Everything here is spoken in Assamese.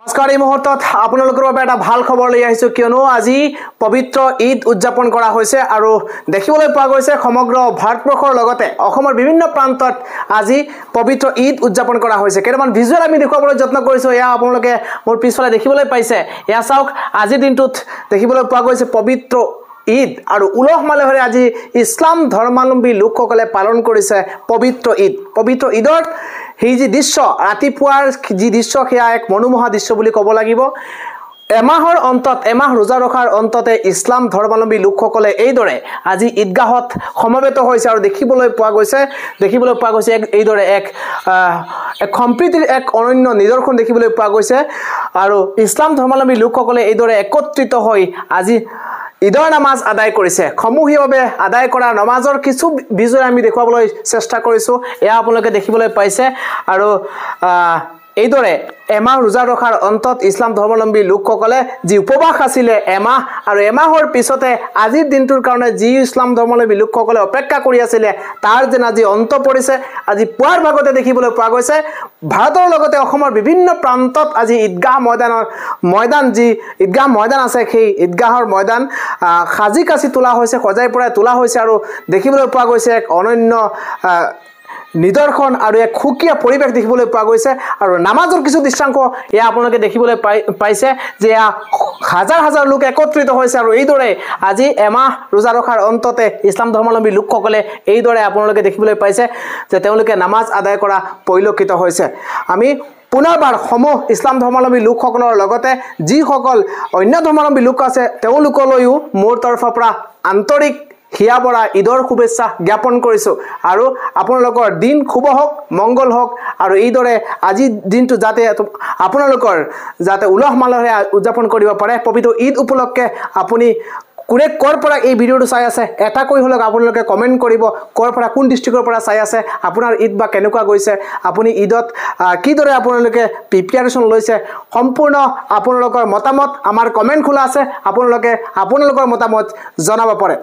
নমস্কাৰ এই মুহূৰ্তত আপোনালোকৰ বাবে এটা ভাল খবৰ লৈ আহিছো কিয়নো আজি পবিত্ৰ ঈদ উদযাপন কৰা হৈছে আৰু দেখিবলৈ পোৱা গৈছে সমগ্ৰ ভাৰতবৰ্ষৰ লগতে অসমৰ বিভিন্ন প্ৰান্তত আজি পবিত্ৰ ঈদ উদযাপন কৰা হৈছে কেইটামান ভিজুৱেল আমি দেখুৱাবলৈ যত্ন কৰিছো এয়া আপোনালোকে মোৰ পিছফালে দেখিবলৈ পাইছে এয়া চাওক আজি দিনটোত দেখিবলৈ পোৱা গৈছে পবিত্ৰ ঈদ আৰু উলহ মালহেৰে আজি ইছলাম ধৰ্মাৱলম্বী লোকসকলে পালন কৰিছে পবিত্ৰ ঈদৰ সেই যি দৃশ্য ৰাতিপুৱাৰ যি দৃশ্য সেয়া এক মনোমোহা দৃশ্য বুলি ক'ব লাগিব এমাহৰ অন্তত এমাহ ৰোজা ৰখাৰ অন্ততে ইছলাম ধৰ্মাৱলম্বী লোকসকলে এইদৰে আজি ঈদগাহত সমবেত হৈছে আৰু দেখিবলৈ পোৱা গৈছে এইদৰে এক সম্প্ৰীতিৰ এক অনন্য নিদৰ্শন দেখিবলৈ পোৱা গৈছে আৰু ইছলাম ধৰ্মাৱলম্বী লোকসকলে এইদৰে একত্ৰিত হৈ আজি ঈদৰ নামাজ আদায় কৰিছে সমূহীয়াভাৱে আদায় কৰা নামাজৰ কিছু ভিজুৱেল আমি দেখুৱাবলৈ চেষ্টা কৰিছো এয়া আপোনালোকে দেখিবলৈ পাইছে আৰু এইদৰে এমাহ ৰোজা ৰখাৰ অন্তত ইছলাম ধৰ্মাৱলম্বী লোকসকলে যি উপবাস আছিলে এমাহ আৰু এমাহৰ পিছতে আজিৰ দিনটোৰ কাৰণে যি ইছলাম ধৰ্মাৱলম্বী লোকসকলে অপেক্ষা কৰি আছিলে তাৰ যেন আজি অন্ত পৰিছে আজি পুৱাৰ ভাগতে দেখিবলৈ পোৱা গৈছে ভাৰতৰ লগতে অসমৰ বিভিন্ন প্ৰান্তত আজি ঈদগাহ ময়দান আছে সেই ঈদগাহৰ ময়দান সাজি কাচি তোলা হৈছে সজাই পৰাই তোলা হৈছে আৰু দেখিবলৈ পোৱা গৈছে এক অনন্য নিদৰ্শন আৰু এক খুকিয়া পৰিবেশ দেখিবলৈ পোৱা গৈছে আৰু নামাজৰ কিছু দৃশ্যাংশ এয়া আপোনালোকে দেখিবলৈ পাইছে যে হাজাৰ হাজাৰ লোক একত্ৰিত হৈছে আৰু এইদৰে আজি এমাহ ৰোজা ৰখাৰ অন্ততে ইছলাম ধৰ্মাৱলম্বী লোকসকলে এইদৰে আপোনালোকে দেখিবলৈ পাইছে যে তেওঁলোকে নামাজ আদায় কৰা পৰিলক্ষিত হৈছে আমি পুনৰবাৰ সমূহ ইছলাম ধৰ্মাৱলম্বী লোকসকলৰ লগতে যিসকল অন্য ধৰ্মাৱলম্বী লোক আছে তেওঁলোকলৈও মোৰ তৰফৰ পৰা আন্তৰিক হিয়া বৰা ঈদৰ শুভেচ্ছা জ্ঞাপন কৰিছো আৰু আপোনালোকৰ দিন শুভ হওক মংগল হওক আৰু এইদৰে আজি দিনটো যাতে আপোনালোকৰ যাতে উলহ মালহেৰে উদযাপন কৰিব পাৰে পবিত্ৰ ঈদ উপলক্ষে আপুনি কোনে কৰ পৰা এই ভিডিঅ'টো চাই আছে এটা কৈ হলক আপোনালোকে কমেন্ট কৰিব কৰ পৰা কোন ডিস্ট্ৰিক্টৰ পৰা চাই আছে আপোনাৰ ঈদ বা কেনেকুৱা গৈছে আপুনি ঈদত কিদৰে আপোনালোকে প্ৰিপাৰেচন লৈছে সম্পূৰ্ণ আপোনালোকৰ মতামত আমাৰ কমেন্ট খোলা আছে আপোনালোকে আপোনালোকৰ মতামত জনাব পাৰে